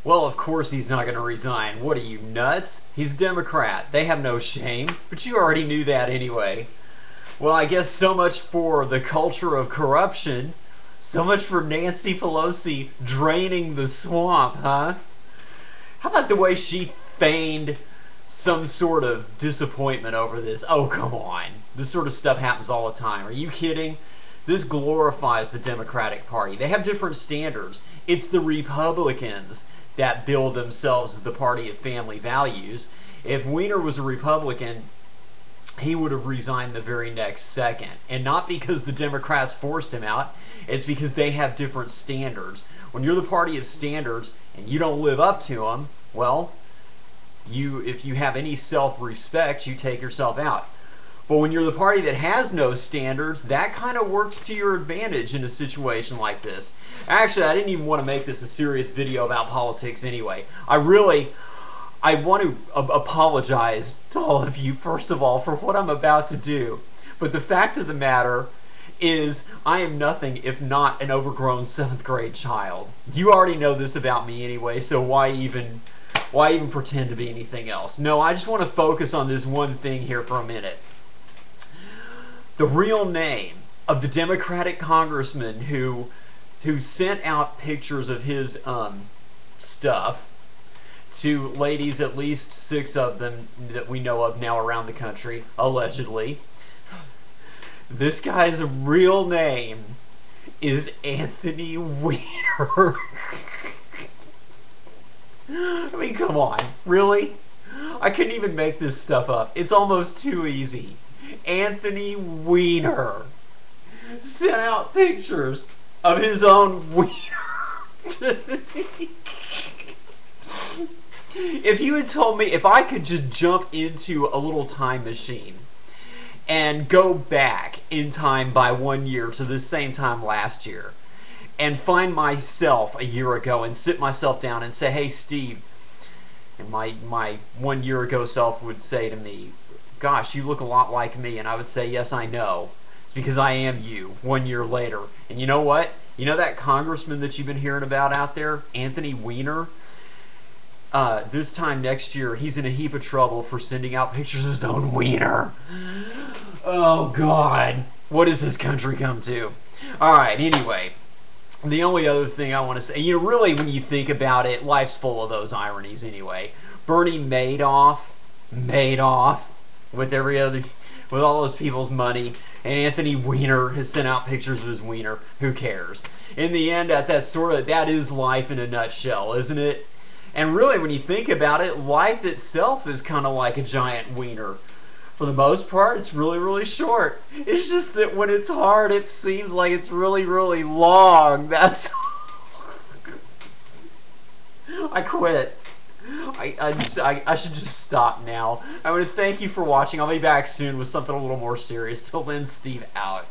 Well, of course he's not going to resign. What are you, nuts? He's a Democrat. They have no shame. But you already knew that anyway. Well, I guess so much for the culture of corruption. So much for Nancy Pelosi draining the swamp, huh? How about the way she feigned some sort of disappointment over this? Oh, come on. This sort of stuff happens all the time. Are you kidding? This glorifies the Democratic Party. They have different standards. It's the Republicans that bill themselves as the party of family values. If Wiener was a Republican, he would have resigned the very next second. And not because the Democrats forced him out, it's because they have different standards. When you're the party of standards and you don't live up to them, well, if you have any self-respect, you take yourself out. But when you're the party that has no standards, that kind of works to your advantage in a situation like this. Actually, I didn't even want to make this a serious video about politics anyway. I want to apologize to all of you, first of all, for what I'm about to do. But the fact of the matter is, I am nothing if not an overgrown 7th grade child. You already know this about me anyway, so why even pretend to be anything else? No, I just want to focus on this one thing here for a minute. The real name of the Democratic congressman who sent out pictures of his stuff to ladies, at least 6 of them that we know of now around the country, allegedly. This guy's real name is Anthony Wiener. I mean, come on, really? I couldn't even make this stuff up. It's almost too easy. Anthony Wiener sent out pictures of his own wiener. If you had told me, if I could just jump into a little time machine and go back in time by 1 year to the same time last year and find myself a year ago and sit myself down and say, hey, Steve, and my 1 year ago self would say to me, gosh, you look a lot like me. And I would say, yes, I know. It's because I am you 1 year later. And you know what? You know that congressman that you've been hearing about out there, Anthony Wiener? This time next year, he's in a heap of trouble for sending out pictures of his own wiener. Oh, God. What has this country come to? Alright, anyway. The only other thing I want to say, really, when you think about it, life's full of those ironies anyway. Bernie Madoff, with all those people's money, and Anthony Wiener has sent out pictures of his wiener. Who cares? In the end, that is life in a nutshell, isn't it? And really, when you think about it, life itself is kind of like a giant wiener. For the most part, it's really, really short. It's just that when it's hard, it seems like it's really, really long. That's I quit. I should just stop now. I want to thank you for watching. I'll be back soon with something a little more serious. Till then, Steve out.